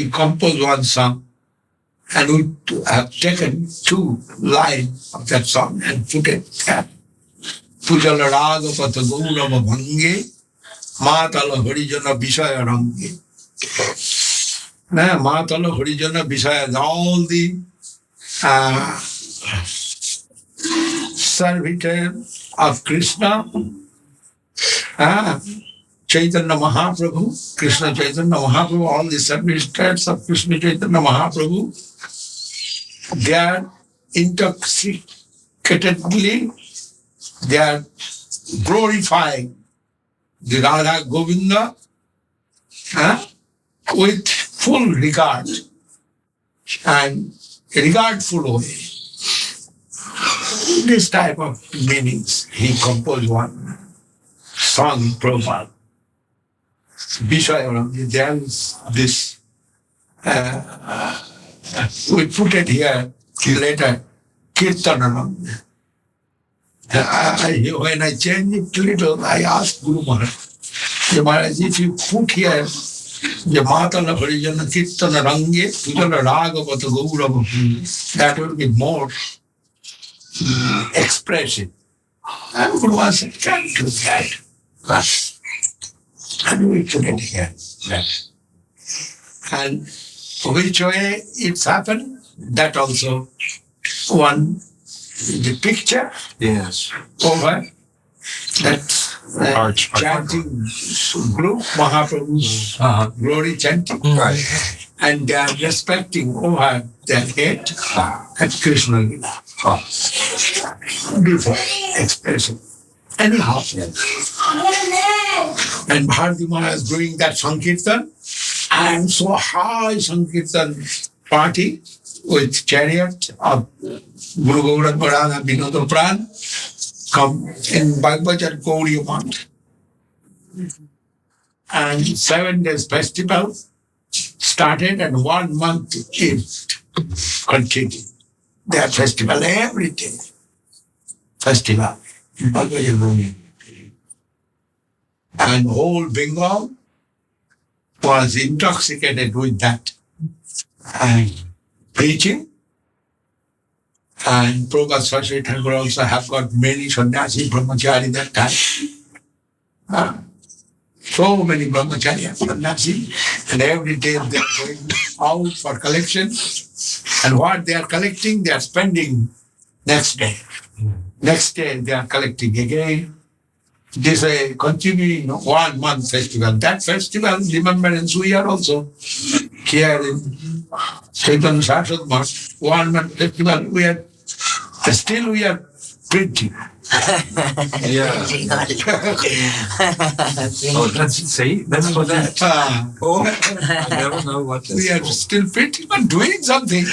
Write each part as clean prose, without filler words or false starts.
he composed one song, and we have taken 2 lines of that song and put it there. Pujala raga pata gaurava bhange, matala harijana vishaya range. Matala harijana vishaya, all the servitors of Krishna, Chaitanya Mahaprabhu, Krishna Chaitanya Mahaprabhu, all the servitors of Krishna Chaitanya Mahaprabhu, they are intoxicatedly, they are glorifying the Radha Govinda with full regard and regardful way. This type of meanings, he composed one song in Prabhupada. There is this, we put it here later, Kirtananam. When I changed it a little, I asked Guru Maharaj, if you put here, the Matala Harijana Kirtana Range, Pujala Raga Pata Gaurava, that will be more expressive. And Guru Maharaj said, can't do that. And we put it here. And which way it's happened, that also one, the picture, yes, over that chanting group, Mahaprabhu's glory chanting, right, and they are respecting over their head at Krishna Lila. Before expression. Anyhow, and Bharati Maharaj doing that Sankirtan, and so high Sankirtan party with chariot of Guru Gauranga Radha Vinoda Pran come in Bhagavad Gauriya Math. And 7 days festival started and 1 month it continued. Their festival every day. Festival. And whole Bengal was intoxicated with that. And preaching. And Prabhupada Saraswati Thakur also have got many sannyasi brahmachari that time. So many brahmachari and sannyasi. And every day they are going out for collection. And what they are collecting, they are spending next day. Next day they are collecting again. This is a continuing 1 month festival. That festival, remembrance, we are also here in Chaitanya Saraswati Math, 1 month festival, we are printing. Yeah. That's for that. I never know what that's we are for. still printing, but doing something.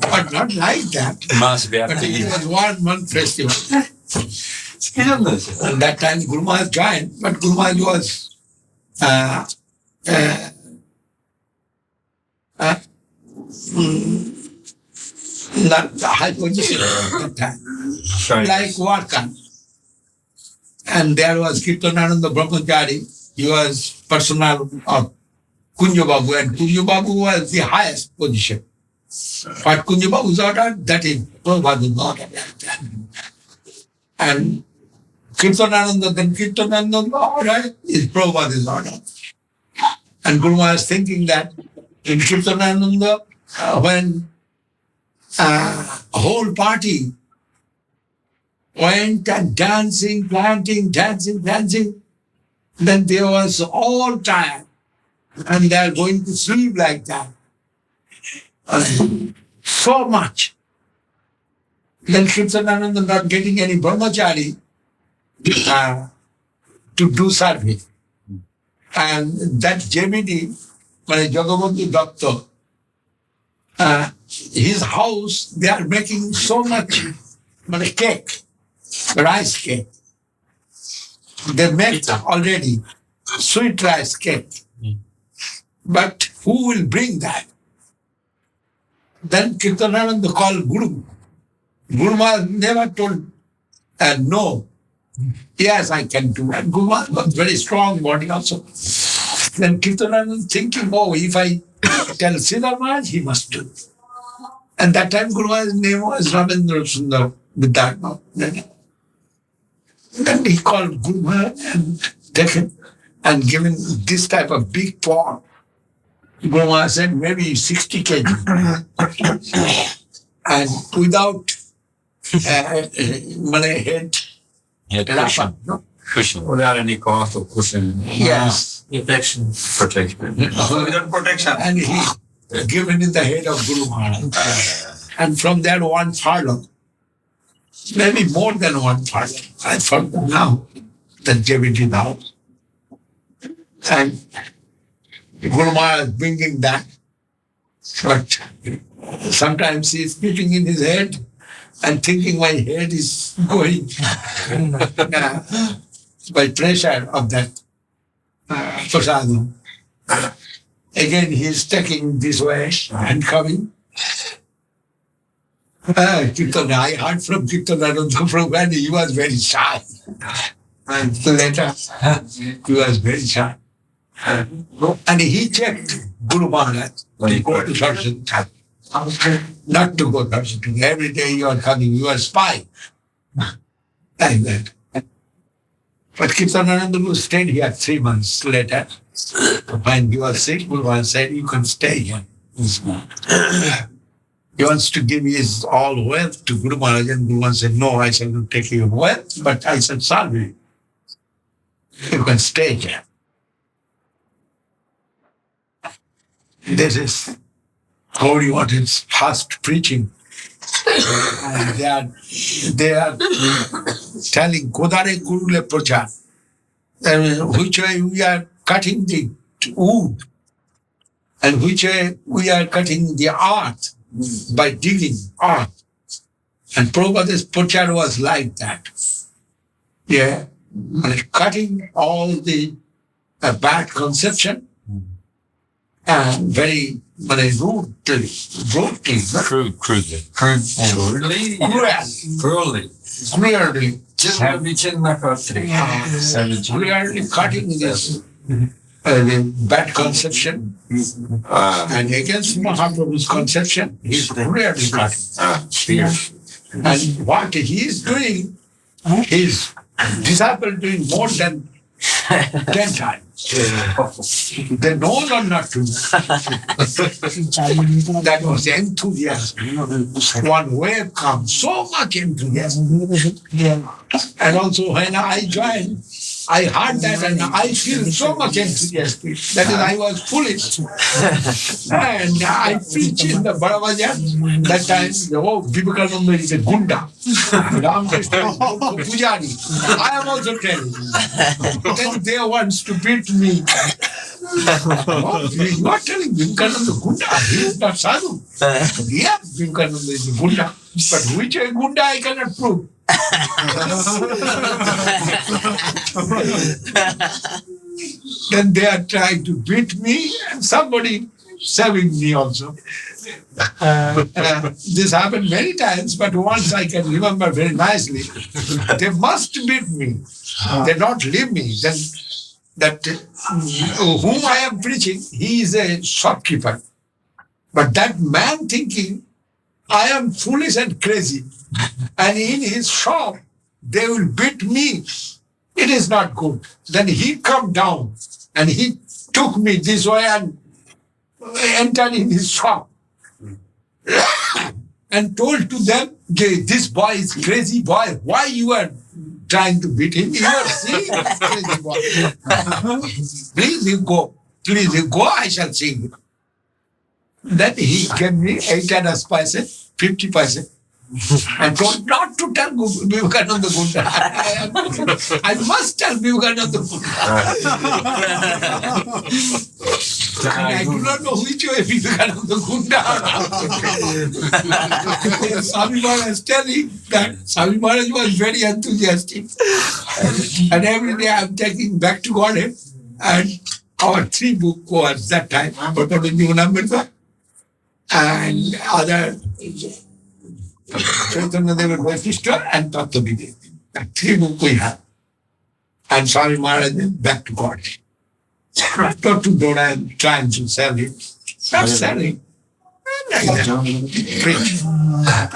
But not like that. But it was 1 month festival. And that time Guru Maharaj joined, but Guru Maharaj was not the high position at that time. Right. Like Warkan. And there was Kirtanananda Brahmachari. He was personal of Kunja Babu, and Kunja Babu was the highest position. What Kunja Babu's ordered, that is Prabhupada's order. And Kirtanananda, then Kirtananda's order is Prabhupada's order. And Guru Maharaj was thinking that in Kirtanananda, when whole party went and dancing, dancing, then they was all tired and they are going to sleep like that. So much. Then Kirtanananda not getting any brahmachari to do service. And that Jemini, Jagabandhu Doctor, his house, they are making so much cake, rice cake. They make already sweet rice cake. But who will bring that? Then Kirtanananda called Guru. Guru Maharaj never told no. Yes, I can do that. Guru Maharaj was very strong body also. Then Kirtanananda thinking, if I tell Srila Maharaj he must do. And that time Guru Maharaj's name was Ravindra Sundar Vidyartha. Then he called Guru Maharaj and taken and given this type of big pot. Guru Maharaj said maybe 60 kg. And without head cushion. no? Cushion. Without any cloth or cushion. Yes. Protection. Without protection. And he given in the head of Guru Maharaj. And from that 1 furlong, maybe more than 1 furlong, I forgot now, that gave it in the house. And Guru Maharaj bringing that, but sometimes he is beating in his head and thinking my head is going by pressure of that prasadam. Again, he is taking this way and coming. Kirtan, I heard from Kirtanananda Prabhu and he was very shy. And later, he was very shy. And he checked Guru Maharaj to go to Darshan. Not to go to Darshan. Every day you are coming, you are spy. Like that. But Kirtanananda Guru stayed here 3 months later. When he was sick, Guru Maharaj said, you can stay here. He wants to give his all wealth to Guru Maharaj, and Guru Maharaj said, no, I shall not take your wealth, but I shall serve you. You can stay here. This is Gauri Math's first preaching. And they are telling Kodare Kurule Prachar, which way we are cutting the wood and which way we are cutting the earth by digging earth. And Prabhupada's Prachar was like that. Yeah. And cutting all the bad conception and very crudely. Clearly cutting this bad conception and against Mahaprabhu's conception, he's clearly cutting. And what he is doing, his disciple doing more than 10 times. They know or not to. That was enthusiasm. One wave comes, so much enthusiasm. And also when I joined, I heard that and I feel so much enthusiastic. That is, I was foolish. And I preach in the Barabajar. That time, Vivekananda is a Gunda. Ramakrishna is a Pujari. I am also telling. Then they want to beat me. You are telling Vivekananda Gunda. He is not sadhu. Yes, Vivekananda is a Gunda. But which a Gunda I cannot prove. Then they are trying to beat me and somebody saving me also. This happened many times, but once I can remember very nicely. They must beat me. They don't leave me. Then that whom I am preaching, he is a shopkeeper. But that man thinking, I am foolish and crazy. And in his shop, they will beat me. It is not good. Then he come down and he took me this way and entered in his shop and told to them, this boy is crazy boy. Why you are trying to beat him? You are seeing this crazy boy. Please you go. Please you go, I shall see you. Then he gave me 8 annas paise, 50 paise. And told not to tell Vivekananda Gunda. I must tell Vivekananda Gunda. I do not know which way Vivekananda Gunda. Swami Maharaj was telling that Swami Maharaj was very enthusiastic. And every day I am taking back to Godhead. And our 3 books was that time, and other Chaitanya Deva Vaishishta and Tattva-Vidya. 3 books we have. And Swami Maharaj back to God. Not to Dora and trying to sell it. Not selling. Preach.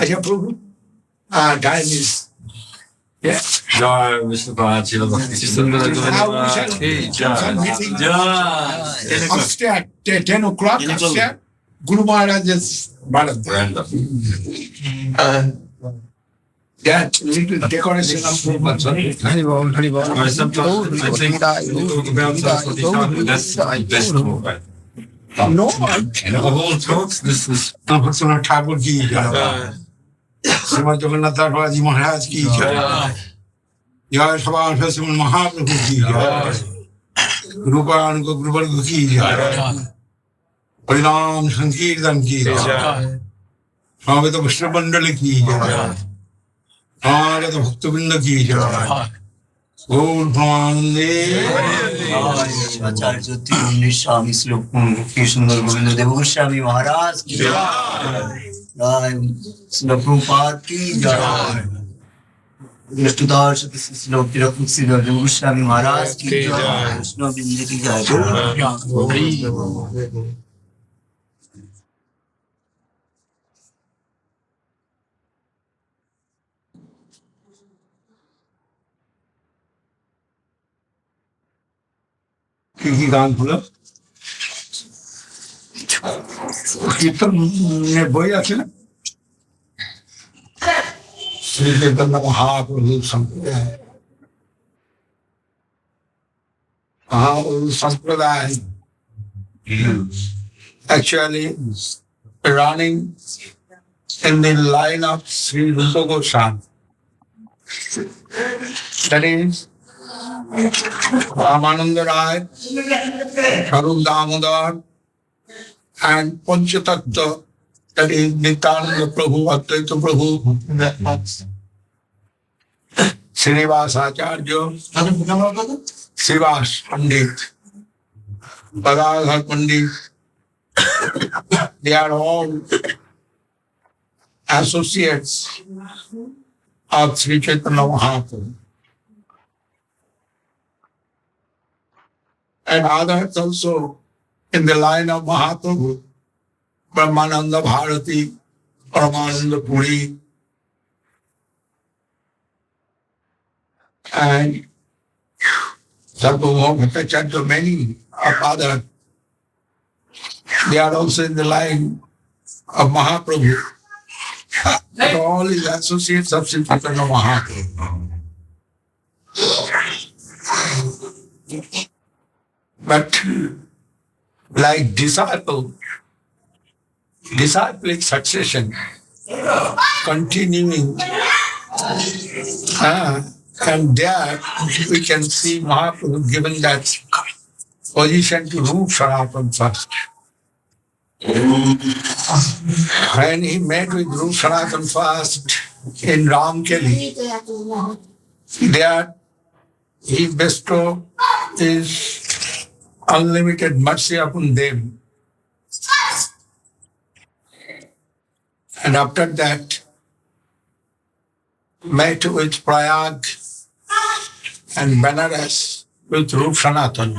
Aja Prabhu. Time is. Yeah. Jai Vishnu Maharaj, Srila Bhakti Sundar Govinda Maharaj. Hey, Jai. Upstairs, 10 o'clock upstairs, Guru Maharaj is Bharat. That little decoration of Prabhupada. I think that's the best move. No, The whole talks, this is. Bhaktivinoda Thakur ki jai. Srimad Jagannath Balaji Maharaj ki jai. Jai Sabha Srimad Mahaprabhu ki jai. Rupa Guru Varga ki jai. Harinam Sankirtan ki jai. Swamita Vishnu Mandali ki jai. Bhagavad Bhaktivinoda ki jai. Gaur Pramanande. आचार्य ज्योति स्वामी श्लोक सुंदर गोविंद देव गोस्वामी महाराज की जय, श्रील प्रभुपाद की जय, विष्णुदास श्लोक श्री देव गोस्वामी महाराज की जय, वैष्णव वृंद की जय। কি গান হলো কীর্তন বই আছে না শ্রী চৈতন্য মহাপ্রভু সম্প্রদায় actually running in the line of Sri Rupa Goswami. That is Ramananda Rai, Sarup Damodar, and Panchatattva, that is Nityananda Prabhu, Advaita Prabhu, Srinivas Acharya, Srivas Pandit, Badadhar Pandit, they are all associates of Sri Chaitanya Mahaprabhu. And others also in the line of Mahaprabhu, Brahmananda Bharati, Paramananda Puri, and Sarvabhauma Bhattacharya, many of others. They are also in the line of Mahaprabhu. But all is associates of Sri Chaitanya Mahaprabhu. But like disciplic succession, continuing, and there we can see Mahaprabhu given that position to Rup Sanatana first. When he met with Rup Sanatana first in Ramkeli, there he bestowed his unlimited mercy upon them. And after that, met with Prayag and Benares with Rup Sanatana.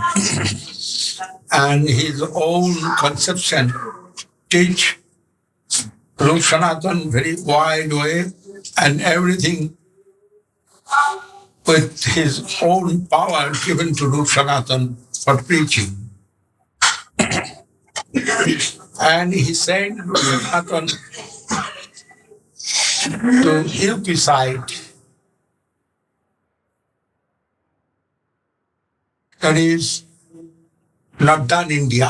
And his own conception teach Rup Sanatana very wide way and everything with his own power given to Rup Sanatana for preaching. And he sent Rup Sanatana to UP side, that is Northern India.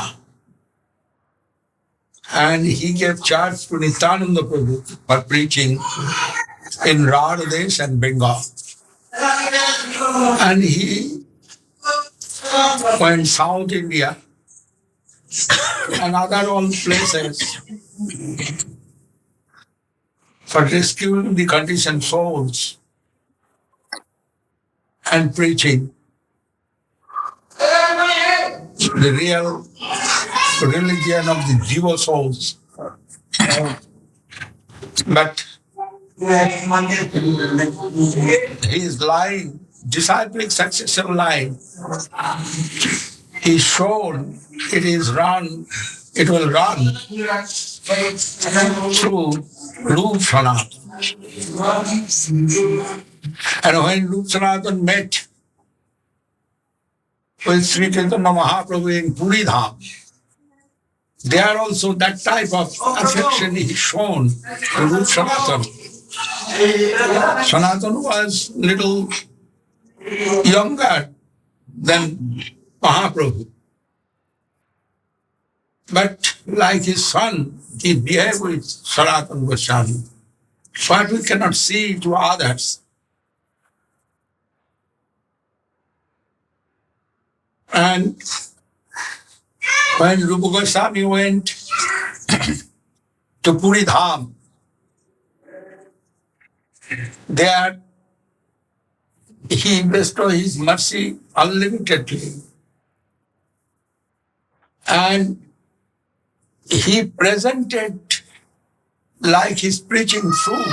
And he gave charge to Nityananda Prabhu for preaching in Radhadesh and Bengal. And he went South India and other all places for rescuing the conditioned souls and preaching the real religion of the Jiva souls. But his line, disciplic successor line, is shown, it is run it will run through Loop Sanatan. And when Loop Sanatan met with Sri Chaitanya Mahaprabhu in Puri Dham, there also that type of affection is shown to Loop Sanatan. Sanatan was little younger than Mahaprabhu. But like his son, he behaved with Sanatana Goswami. But we cannot see to others. And when Rupa Goswami went to Puri Dham, there he bestowed his mercy unlimitedly. And he presented like his preaching food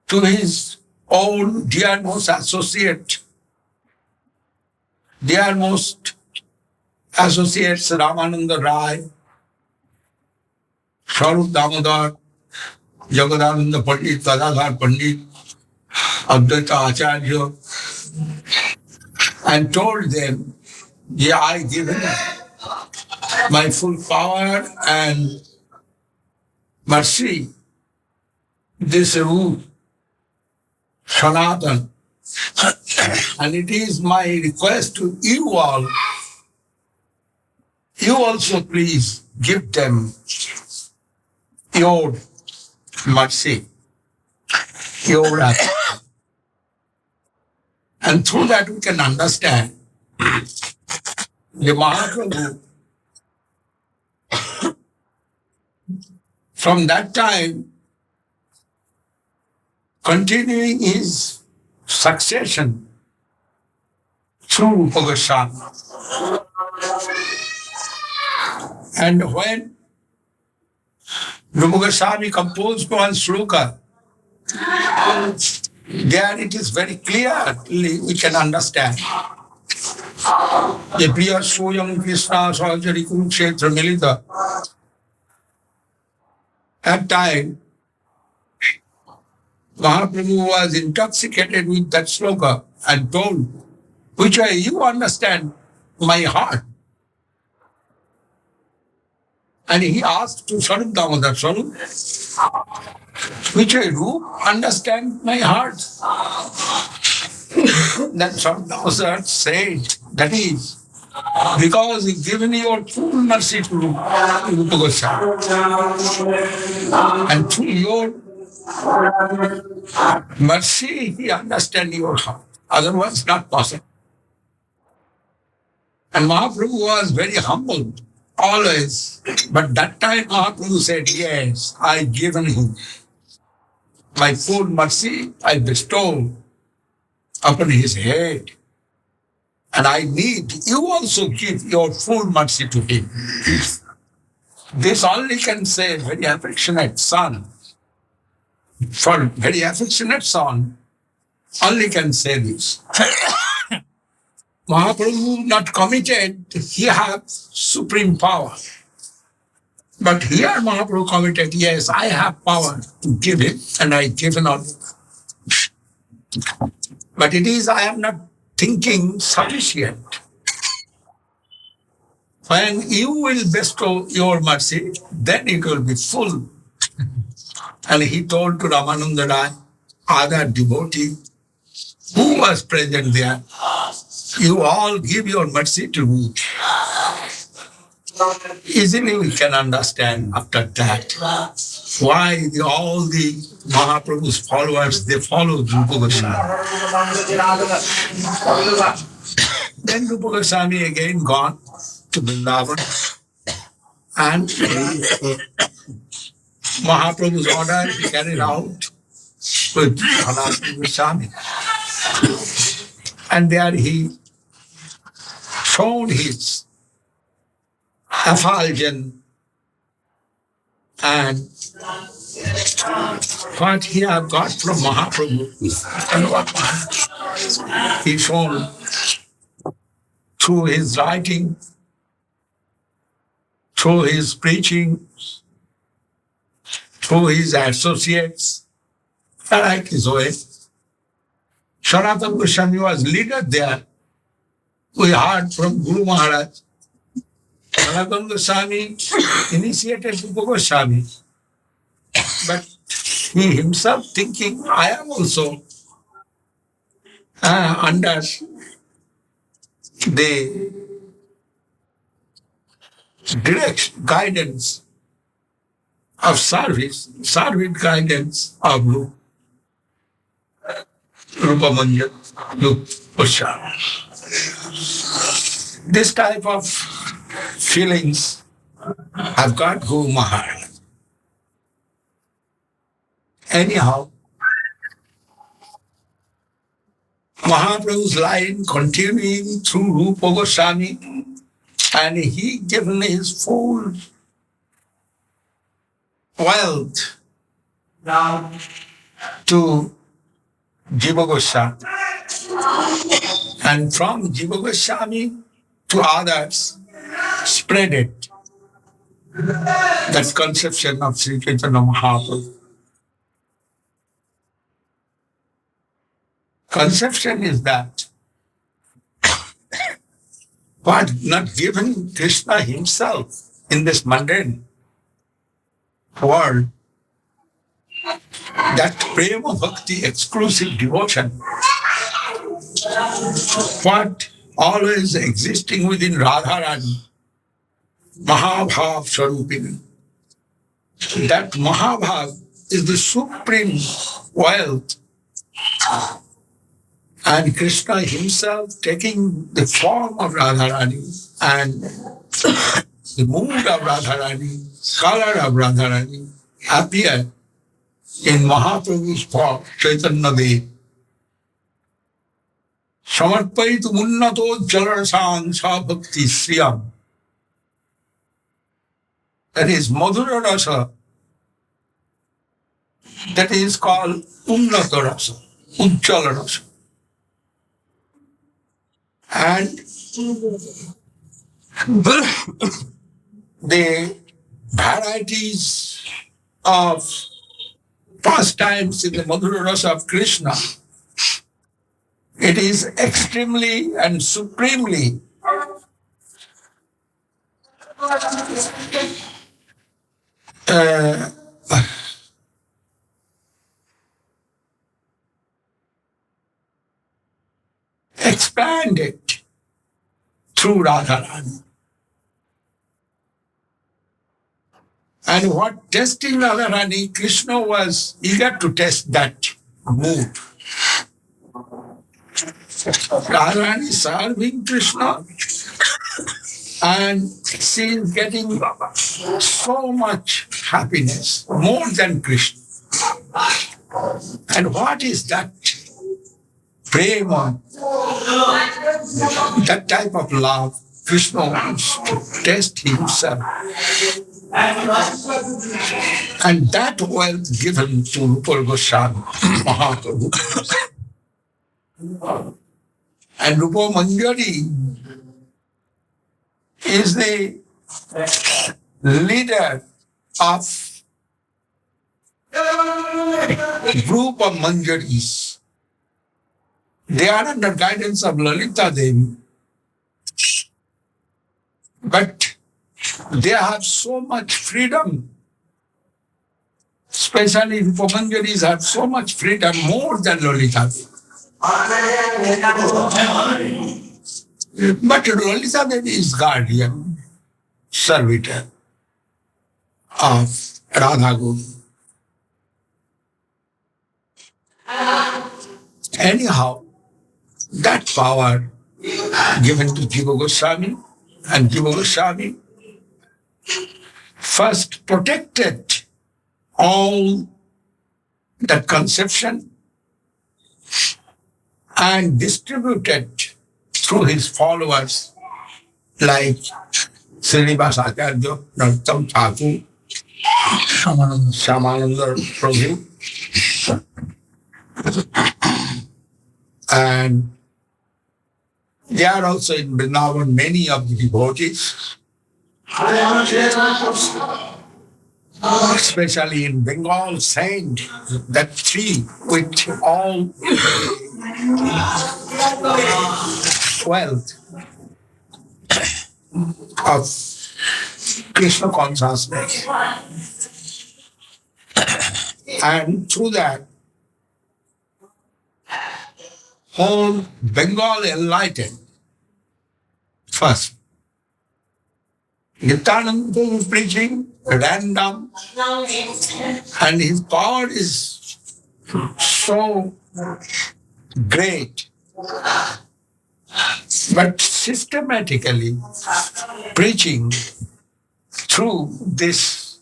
to his own dearmost associates Ramananda Rai, Swarup Damodar, Jagadananda Pandit, Gadadhar Pandit, Advaita Acharya, and told them, yeah, I give him my full power and mercy. This root, Sanatan. And it is my request to you all, you also please give them your mercy, your wrath. And through that we can understand the Mahaprabhu, from that time, continuing his succession through Rupa Goswami. And when Rupa Goswami composed one sloka, there it is very clear, we can understand. The Priya Soyam Krishna Sahajari Kurukshetra Milita. At time, Mahaprabhu was intoxicated with that sloka and told, which way you understand my heart. And he asked to Swarup Damodar, Swarup, which way you understand my heart? Then Swarup Damodar said, that is, because you've given your full mercy to Rupa Goswami. And through your mercy, he understands your heart. Otherwise, not possible. And Mahaprabhu was very humble, always. But that time Mahaprabhu said, yes, I've given him my full mercy, I bestow upon his head. And I need you also give your full mercy to him. This only can say very affectionate son. For very affectionate son, only can say this. Mahaprabhu not committed, he has supreme power. But here Mahaprabhu committed, yes, I have power to give it, and I given all. But it is, I am not thinking sufficient. When you will bestow your mercy, then it will be full. And he told to Ramananda Rai, other devotee who was present there, you all give your mercy to me. Easily we can understand after that why all the Mahaprabhu's followers, they followed Rupa Goswami. Then Rupa Goswami again gone to Vrindavan, and Mahaprabhu's order he carried out with Sanatana Goswami. And there he showed his effulgence and what he had got from Mahaprabhu and what he shown through his writing through his preaching, through his associates, I like his way. Sanatana Goswami was leader there. We heard from Guru Maharaj. Sanatana Goswami initiated Rupa Goswami, but he himself thinking, I am also under the direction, guidance of service guidance of Rupa Manjari, Rupa Goswami. This type of feelings have got Guru Maharaj. Anyhow, Mahaprabhu's line continuing through Rupa Goswami, and he given his full wealth to Jiva Goswami, and from Jiva Goswami to others, spread it. That conception of Sri Chaitanya Mahaprabhu. Conception is that what not given Krishna himself in this mundane world, that prema bhakti, exclusive devotion, what always existing within Radharani, Mahabhav Swarupini. That Mahabhav is the supreme wealth, and Krishna himself taking the form of Radharani and the mood of Radharani, color of Radharani appear in Mahaprabhu's form, Chaitanya Dev. Samarpaitu munnato jalarasang sa bhakti sriyam. That is Madhura Rasa. That is called Unnata Rasa, Ujjala Rasa. And the varieties of pastimes in the Madhura Rasa of Krishna, it is extremely and supremely expanded through Radharani. And what testing Radharani, Krishna was eager to test that mood. Radharani serving Krishna, and she is getting so much happiness, more than Krishna. And what is that prema, that type of love? Krishna wants to test himself. And that wealth given to Rupa Goswami, Mahaprabhu. And Rupa Manjari is the leader of group of Manjaris. They are under guidance of Lalita Devi. But they have so much freedom. Especially Rupa Manjaris have so much freedom, more than Lalita Devi. But Lalita Devi is guardian, servitor of Radha Guru. Anyhow, that power given to Jiva Goswami, and Jiva Goswami first protected all that conception and distributed through his followers like Srinivas Acharya, Narottam Thakur, Shyamananda Prabhu, and they are also in Vrindavan, many of the devotees especially in Bengal, saint, that tree with all wealth of Krishna consciousness. And through that, whole Bengal enlightened. First, Nityananda is preaching random, and his power is so great. But systematically preaching through this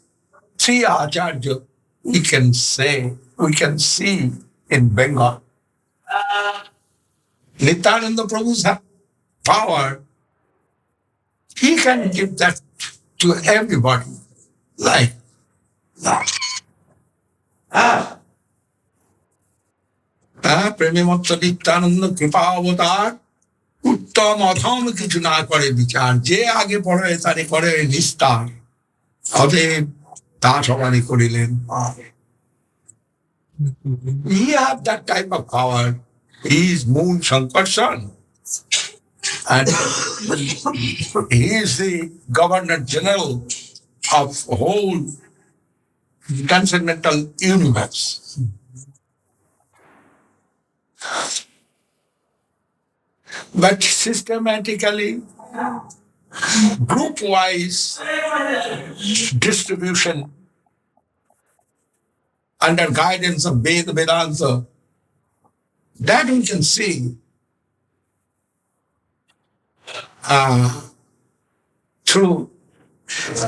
three acharya, we can see in Bengal. Nityananda Prabhu's power, he can give that to everybody. Like প্রেমমত্ত Nityananda কৃপা অবতার উত্তম অধম কিছু না করে বিচার, যে আগে পড়ে তারে করে নিস্তার, অতএব তা সমানে করিলেন। He have that type of power. He is Moon Shankar's son. And he is the Governor General of whole transcendental universe. But systematically, group-wise distribution under guidance of Vedanta, that we can see through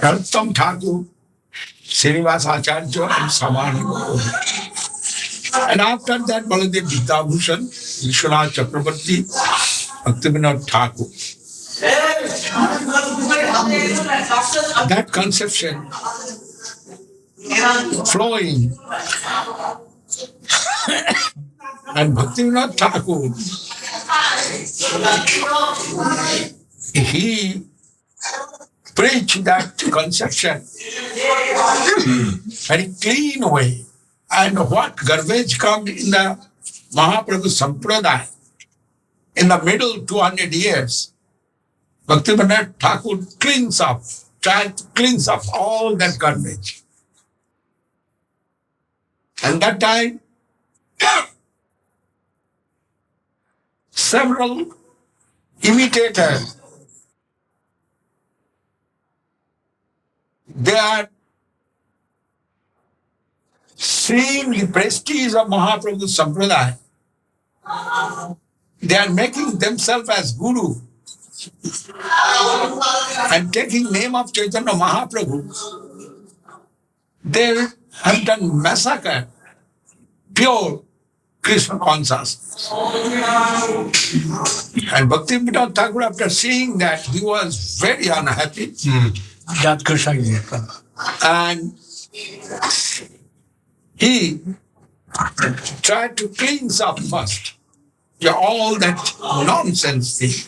Narottam Thakur, Srinivas Acharya, and Samananda. And after that, Baladev Vidyabhushan, Vishwanath Chakrabarti, Bhaktivinoda Thakur. That conception flowing, and Bhaktivinoda Thakur, he preached that conception very clean way. And what garbage comes in the Mahaprabhu Sampradaya in the middle 200 years, Bhaktivinoda Thakur tried to cleans up all that garbage. And that time, several imitators, they are seeing the prestige of Mahaprabhu Sampradaya. They are making themselves as guru and taking name of Chaitanya Mahaprabhu. They have done massacre, pure Krishna consciousness. And Bhaktivinoda Thakur, after seeing that, he was very unhappy. And he tried to cleanse up first all that nonsense thing.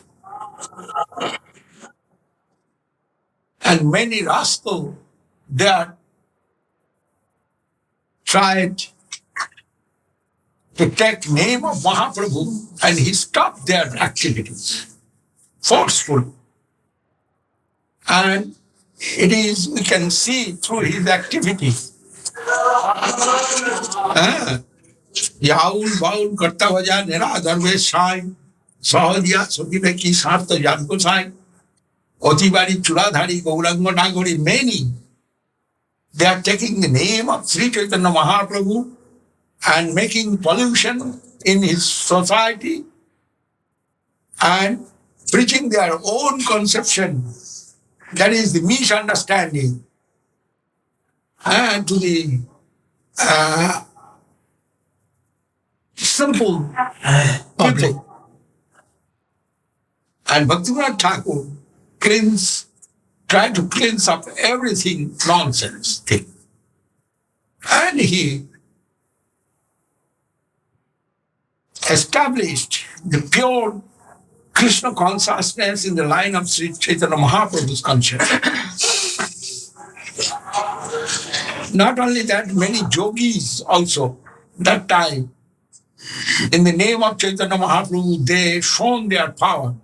And many rascals, they are tried to take name of Mahaprabhu, and he stopped their activities forcefully. And it is, we can see through his activity. याउल बाउल करता वजा निराधर वे साई सहजिया सखीने की सार्थ जान को साई अतिबारी चुराधारी गौरांग नागरी many, they are taking the name of Sri Chaitanya Mahaprabhu and making pollution in his society and preaching their own conception. That is the misunderstanding. And to the simple people. And Bhaktivinoda Thakur tried to cleanse up everything nonsense thing. And he established the pure Krishna consciousness in the line of Sri Chaitanya Mahaprabhu's consciousness. Not only that, many yogis also, that time, in the name of Chaitanya Mahaprabhu, they shown their power.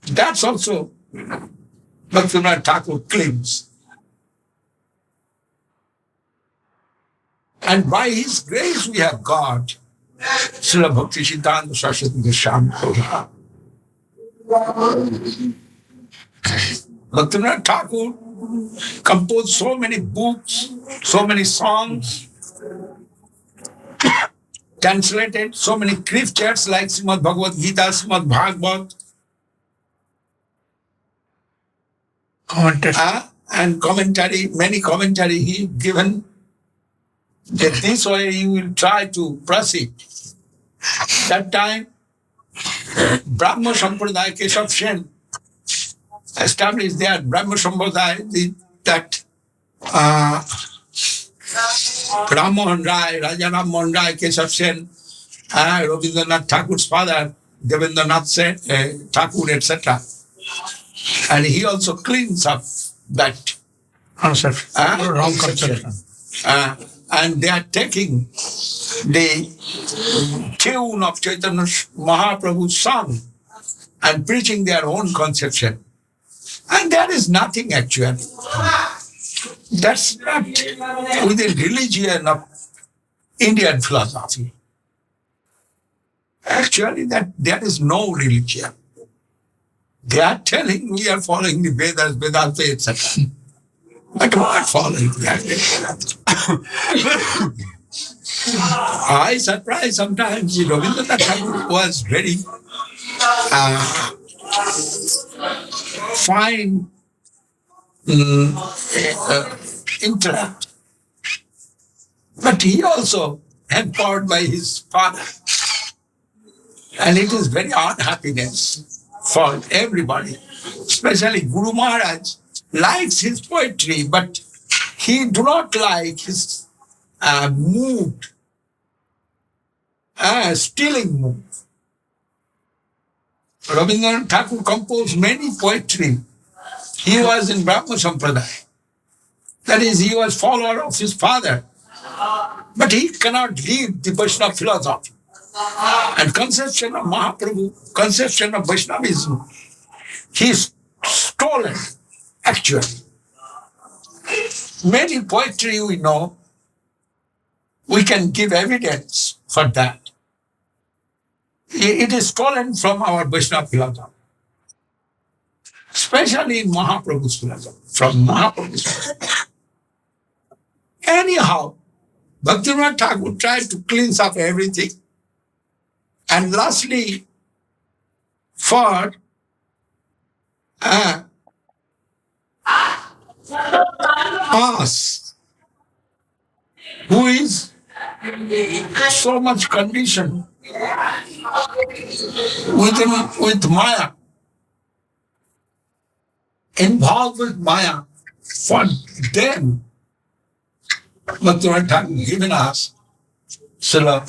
That's also Bhaktivinoda Thakur claims. And by his grace we have got Srila Bhakti Siddhanta Saraswati Goswami Prabhupada. Bhaktivinoda Thakur composed so many books, so many songs, translated so many scriptures like Srimad Bhagavad Gita, Srimad Bhagavad, and commentary, many commentary he given. That this way he will try to proceed. That time, Brahma Sampradaya Keshav Sen established their Brahma Sampradaya, that Ram Mohan Rai, Raja Ram Mohan Rai, Keshav Sen, Rabindranath Thakur's father, Devendranath Sen, Thakur, etc. And he also cleans up that wrong conception. And they are taking the tune of Chaitanya Mahaprabhu's song and preaching their own conception. And that is nothing actually. That's not within religion of Indian philosophy. Actually, that there is no religion. They are telling we are following the Vedas, Vedanta, etc. But we are following that. I surprise sometimes. Rabindranath Tagore was very fine intellect, but he also empowered by his father, and it is very unhappiness for everybody, especially Guru Maharaj likes his poetry, but he do not like his mood, stealing mood. Rabindranath Thakur composed many poetry. He was in Brahma Sampradaya. That is, he was follower of his father. But he cannot leave the Vaishnava philosophy. And conception of Mahaprabhu, conception of Vaishnavism, he is stolen, actually. Many poetry we know, we can give evidence for that. It is stolen from our Vaishnava philosophy, especially in Mahaprabhu's philosophy, from Mahaprabhu's philosophy. Anyhow, Bhaktivinoda Thakur tried to cleanse up everything. And lastly, for us, who is so much conditioned with Maya, involved with Maya, for them, Bhaktivinoda Thakur given us Srila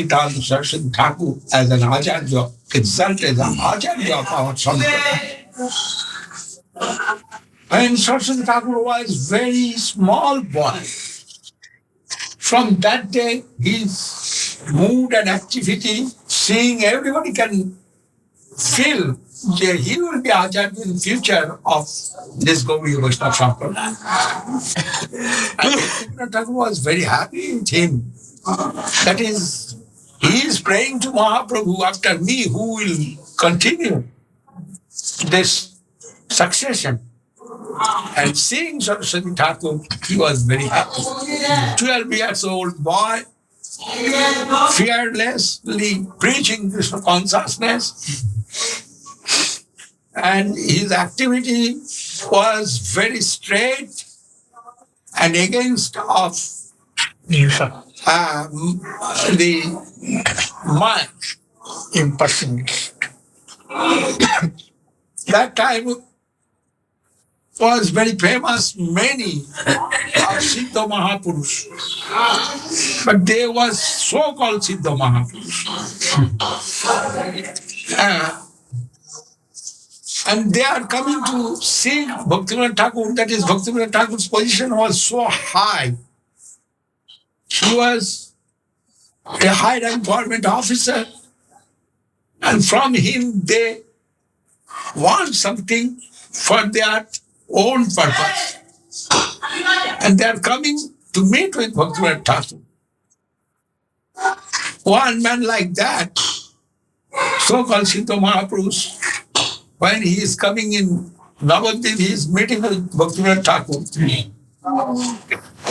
Bhakti Saraswati Thakur as an Acharya, exalted as an Acharya of our Sundar. And Saraswati Thakur was very small boy. From that day, his mood and activity, seeing everybody can feel that he will be Acharya in the future of this Gaudiya Vaishnava Sampradaya. And Bhaktivinoda Thakur was very happy with him. That is, he is praying to Mahaprabhu, after me, who will continue this succession. And seeing Saraswati Thakur, he was very happy. 12 years old boy, fearlessly preaching Krishna consciousness, and his activity was very straight and against of the mind, impersonalist. That time was very famous, many of Siddha Mahapurush, but there was so-called Siddha Mahapurush. And they are coming to see Bhaktivinoda Thakur. That is, Bhaktivinoda Thakur's position was so high. He was a high-rank government officer, and from him they want something for their own purpose. And they are coming to meet with Bhaktivinoda Thakur. One man like that, so-called Siddha Mahapurush, when he is coming in Navadvip, he is meeting with Bhaktivinoda Thakur.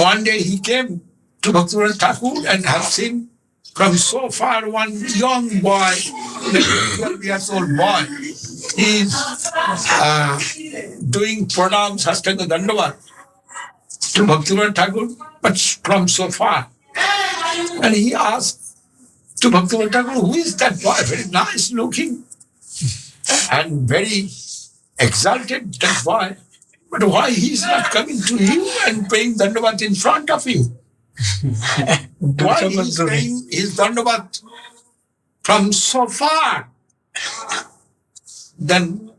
One day he came to Bhaktivinoda Thakur and have seen from so far one young boy, 12 years old boy, he is doing pranam, sastanga, dandavat to Bhaktivinoda Thakur, but from so far. And he asked to Bhaktivinoda Thakur, who is that boy? Very nice looking and very exalted, that boy. But why he is not coming to you and paying dandavat in front of you? Why he is paying his dandavat from so far? Then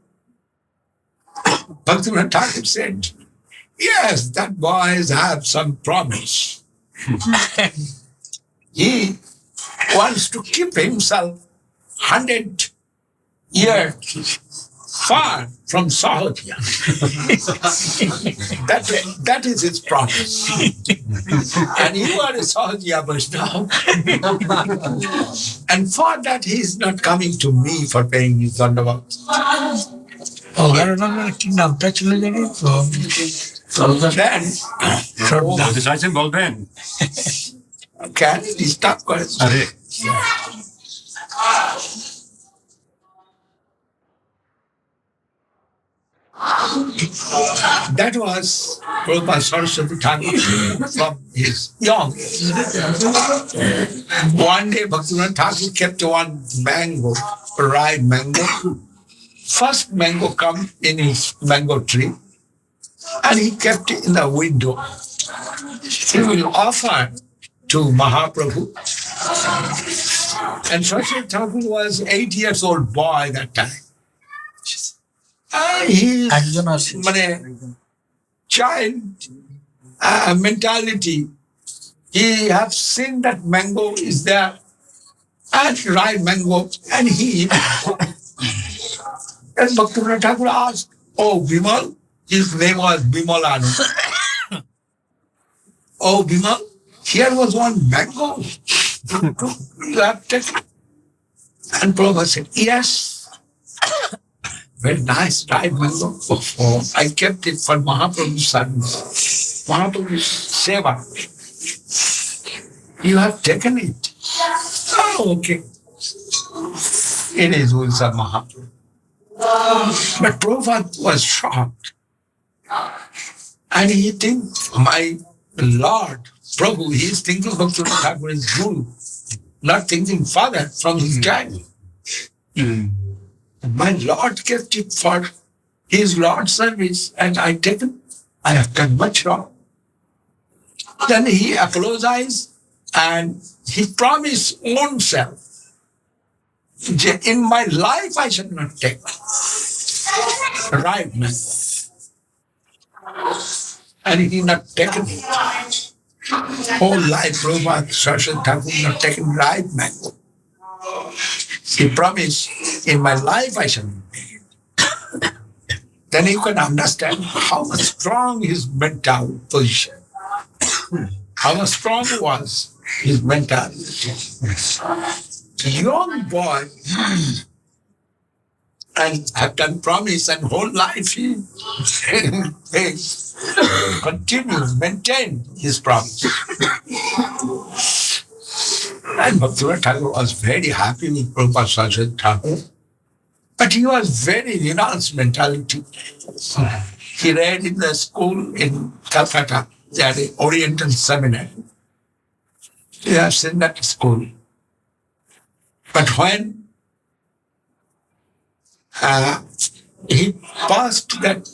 Bhaktivinoda Thakur said, yes, that boy have some promise. He wants to keep himself 100 years far from Sahodya. that is his promise. And you are a Sahodya Vaishnava. And for that he is not coming to me for paying his dandavat. Digitization বলবেন Can you stop question? আরে That was Prabhupada Saraswati Thakur from his young. One day Bhaktivinoda Thakur kept one mango, ripe mango. First mango come in his mango tree, and he kept it in the window. He will offer to Mahaprabhu. And Saraswati Thakur was 8 years old boy that time. His child mentality, he have seen that mango is there, and ripe mango, and he and Bhaktivinoda Thakur asked, oh Bimal, his name was Bimalanu. Oh Bimal, here was one mango. You have taken. And Prabhupada said, yes. Very nice, ripe mango. Oh, I kept it for Mahaprabhu's service. Mahaprabhu's seva. You have taken it. Oh, okay. It is rules of Mahaprabhu. But Prabhupada was shocked. And he thinks, my Lord, Prabhu, he is thinking Bhaktivinoda Thakur is Guru, not thinking Father from his child. My Lord kept it for his Lord's service, and I have done much wrong. Then he apologized and he promised own self, in my life I shall not take ripe mango. And he not taken it. Whole life, Prabhupada Saraswati Thakur not taken ripe mango. He promised, in my life I shall not take it. Then you can understand how much strong his mental position, how much strong was his mentality. Young boy, and have done promise, and whole life he continues, maintain his promise. And Bhaktivinoda Thakur was very happy with Prabhupada Saraswati Thakur. But he was very renounced mentality. He read in the school in Calcutta, at the Oriental Seminary. He has seen that school. But when he passed that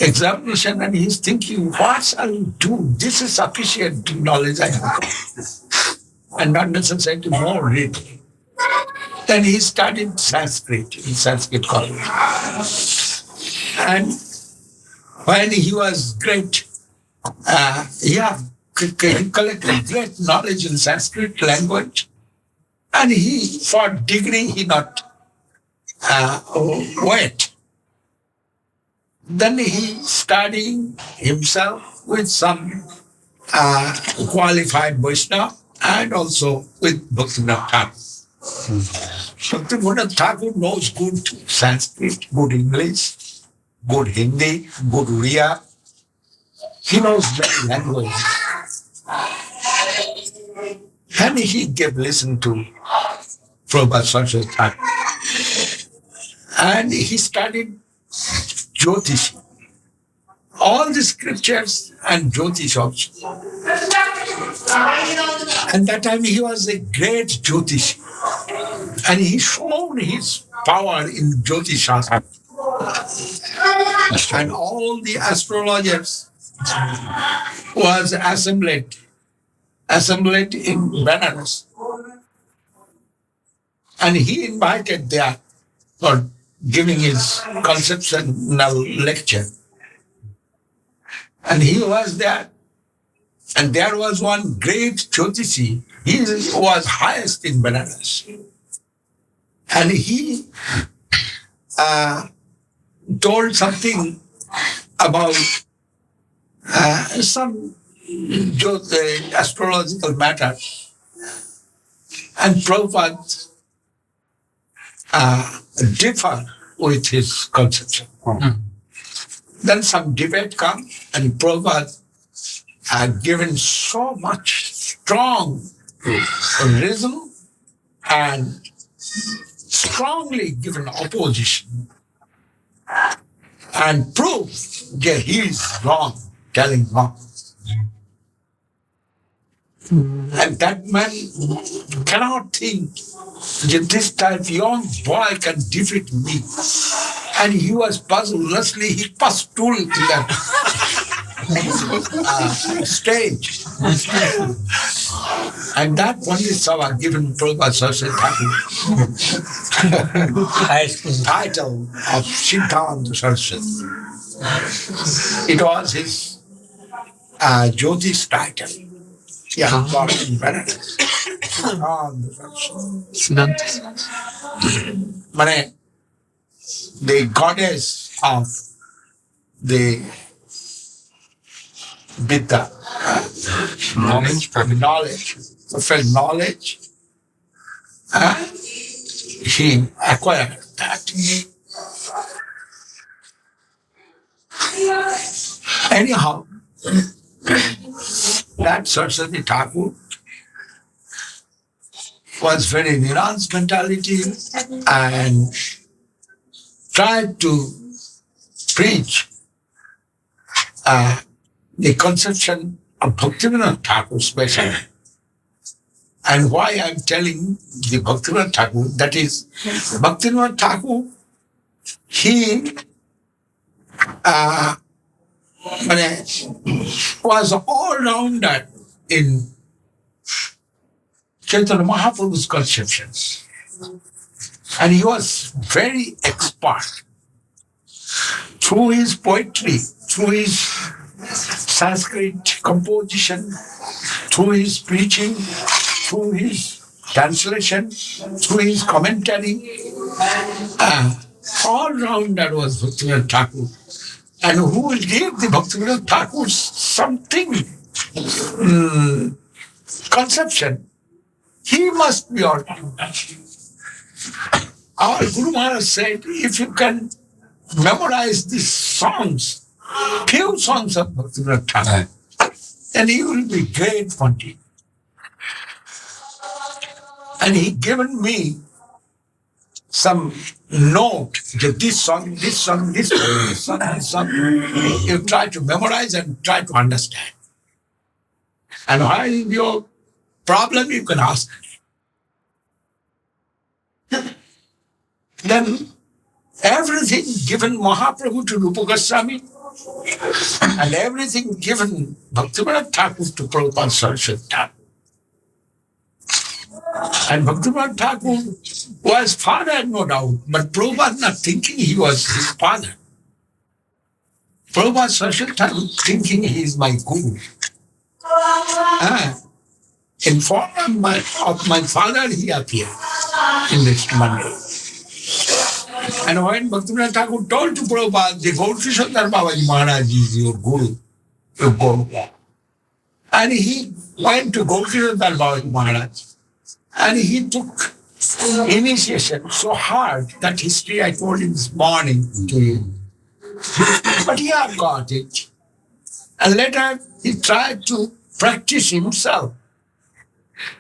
examination and he's thinking, what shall I do? This is sufficient knowledge I have. And not necessarily more reading. Then he studied Sanskrit in Sanskrit college. And when he was great, he collected great knowledge in Sanskrit language. And for degree, he not went. Then he studying himself with some qualified Vaishnava and also with Bhaktivinoda Thakur. Bhaktivinoda Thakur knows good Sanskrit, good English, good Hindi, good Uriya. He knows many languages. And he gave listen to Prabhupada Saraswati Thakur. And he studied Jyotish. All the scriptures and Jyotish also. And that time he was a great Jyotish. And he showed his power in Jyotish Shastra. And all the astrologers was assembled in Benares. And he invited there for giving his conceptional lecture. And he was there. And there was one great Jyotishi. He was highest in Benares. And he told something about some astrological matter. And Prabhupada differed with his conception. Then some debate come, and Prabhupada had given so much strong reason and strongly given opposition and proved that he is wrong, telling wrong. And that man cannot think that this type young boy can defeat me. And he was puzzled. Lastly, he pustuled to that stage. And that Pandit Sabha given Prabhupada Saraswati Thakur title of Siddhanta Saraswati. It was his Jyotish title. Yeah, God in Benares. The goddess of the Vidya, perfect knowledge, he acquired that. Anyhow, that Saraswati Thakur was very renounced mentality and tried to preach the conception of Bhaktivinoda Thakur especially. And why I'm telling the Bhaktivinoda Thakur, that is, Bhaktivinoda Thakur, he was all-rounder in Chaitanya Mahaprabhu's conceptions. And he was very expert. Through his poetry, through his Sanskrit composition, through his preaching, through his translation, through his commentary, all-rounder was Bhaktivinoda Thakur. And who will give the Bhaktivinoda Thakur something, conception? He must be all-rounder. Our Guru Maharaj said, if you can memorize these songs, few songs of Bhaktivinoda Thakur, then he will be great Pandit. And he given me some note, that this song, this song, this song, this song, this song. You try to memorize and try to understand. And while your problem, you can ask. Then everything given Mahaprabhu to Rupa Goswami and everything given Bhaktivinoda Thakur to Prabhupada Saraswati Thakur. And Bhaktivinoda Thakur was father, no doubt, but Prabhupada not thinking he was his father. Prabhupada Saraswati Thakur thinking he is my guru. In form of my father, he appeared in this Monday. And when Bhaktivinoda Thakur told to Prabhupada, the Gauri Sundar Babaji Maharaj is your guru, your guru. And he went to Gauri Sundar Babaji Maharaj and he took initiation so hard that history I told him this morning to you. But he had got it. And later he tried to practice himself.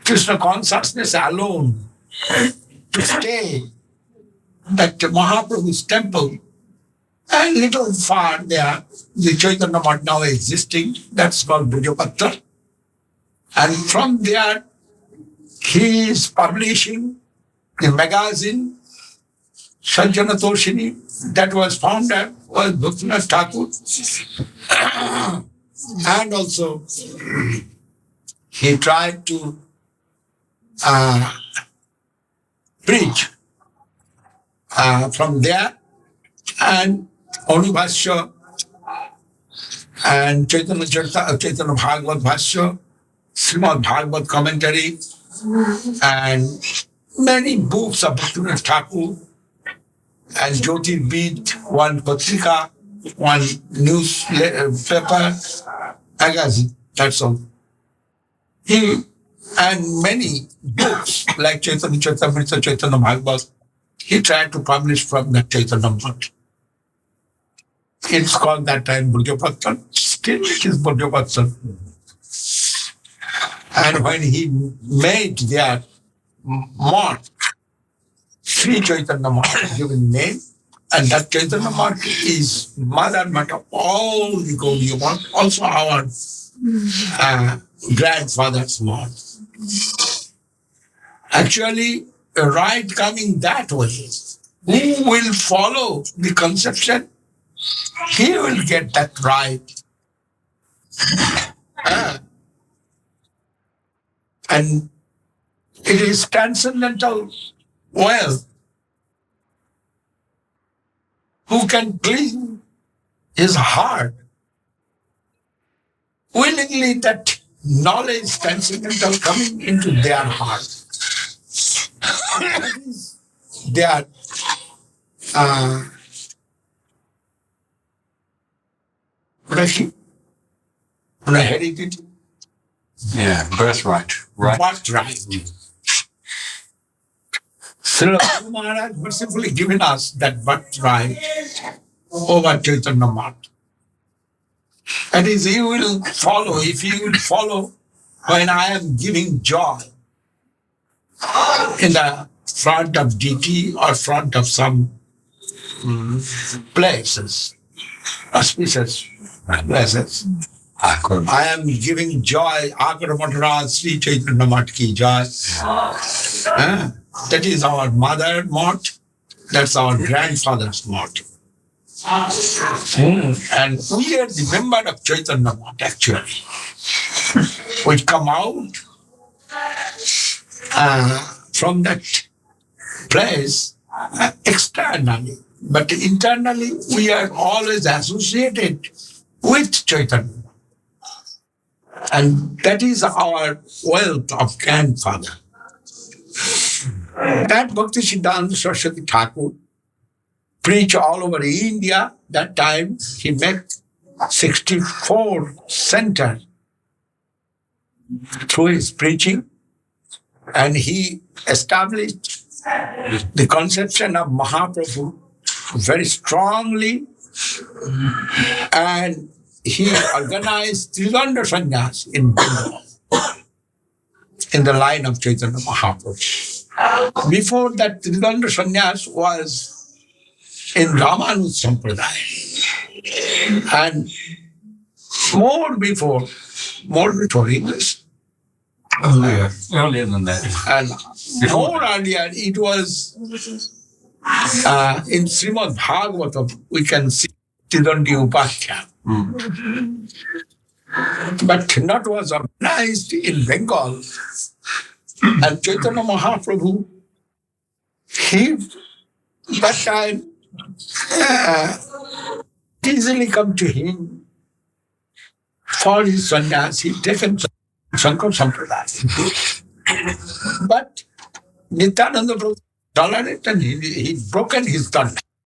Krishna consciousness alone to stay at Mahaprabhu's temple. And little far there, the Chaitanya Math now existing, that's called Bhujapatra. And from there, he is publishing the magazine, Sanjana Toshini, that was founded was Bhaktivinoda Thakur. And also, he tried to preach from there, and Anubhashya and Chaitanya Bhagavad Bhashya, Srimad Bhagavad commentary, and many books of Bhaktivinoda Thakur, and Jyoti Beat, one patrika, one newspaper, magazine, that's all. And many books like Chaitanya Charitamrita, Chaitanya Bhagavad, he tried to publish from that Chaitanya Math. It's called that time Bhujapatra. Still it is Bhujapatra. And when he made their Math, Sri Chaitanya Math given name, and that Chaitanya Math is mother math of all the Gaudiya Math, also our grandfather's Math. Actually, a right coming that way, who will follow the conception, he will get that right. And it is transcendental wealth. Who can clean his heart willingly, that knowledge transcendental coming into their heart. That is their heredity. Yeah, birthright. Right. Birthright. Srila B.S. Maharaj mercifully given us that birthright over Chaitanya Math. That is, he will follow, if he will follow when I am giving joy in the front of DT or front of some places, auspicious places. I am giving joy, Akara Maharaj, Sri Chaitanya Math ki joy. That is our mother Math, that's our grandfather's Math. And we are the member of Chaitanya Math actually. We come out from that place externally, but internally we are always associated with Chaitanya. And that is our wealth of grandfather. That Bhakti Siddhanta Saraswati Thakur preached all over India. That time he made 64 centers through his preaching, and he established the conception of Mahaprabhu very strongly, and he organized Tridanda Sannyas in Bengal, in the line of Chaitanya Mahaprabhu. Before that, Tridanda Sannyas was in Ramanuja Sampradaya. And more before English. Earlier than that. And more earlier, it was in Srimad Bhagavatam, we can see Tirandi Upakhya. But not was organized in Bengal And Chaitanya Mahaprabhu, he, that time, easily come to him for his sannyas. He'd taken Shankar Sampradaya. But Nityananda Prabhu tolerant and he'd broken his thumb.